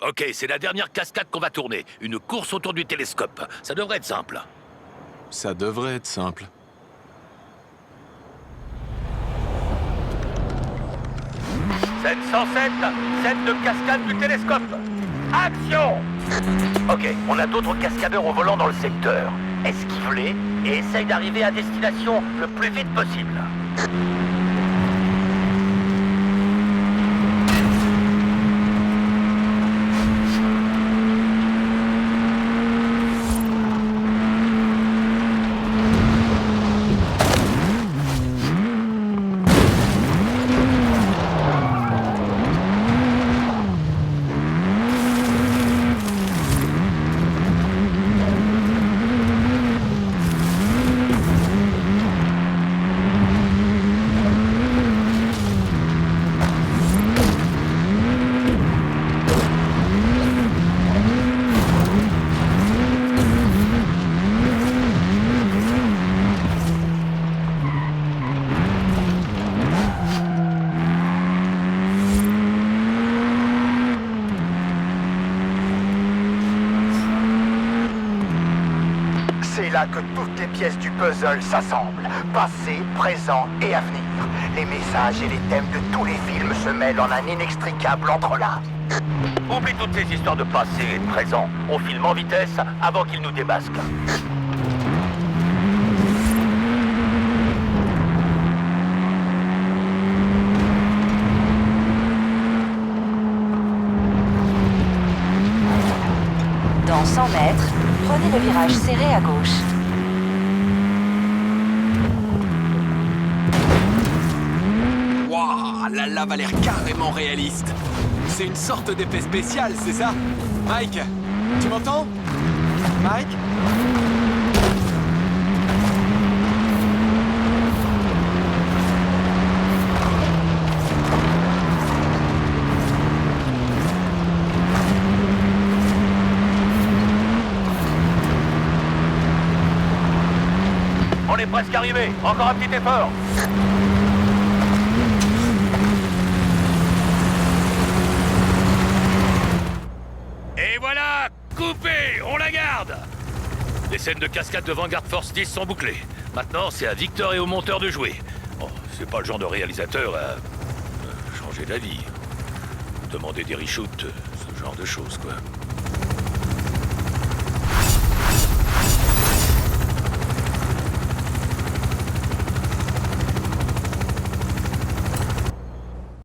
Ok, c'est la dernière cascade qu'on va tourner. Une course autour du télescope. Ça devrait être simple. Ça devrait être simple. Scène 107, scène de cascade du télescope. Action! Ok, on a d'autres cascadeurs au volant dans le secteur. Esquive-les et essaye d'arriver à destination le plus vite possible. C'est là que toutes les pièces du puzzle s'assemblent. Passé, présent et avenir. Les messages et les thèmes de tous les films se mêlent en un inextricable entrelac. Oublie toutes ces histoires de passé et de présent. On filme en vitesse avant qu'ils nous démasquent. Dans 100 mètres, prenez le virage serré à gauche. Waouh, la lave a l'air carrément réaliste. C'est une sorte d'effet spécial, c'est ça? Mike, tu m'entends? Mike? On est presque arrivé. Encore un petit effort. Et voilà, coupé, on la garde. Les scènes de cascade de Vanguard Force 10 sont bouclées. Maintenant, c'est à Victor et au monteur de jouer. Bon, c'est pas le genre de réalisateur à changer d'avis. Demander des reshoots, ce genre de choses, quoi.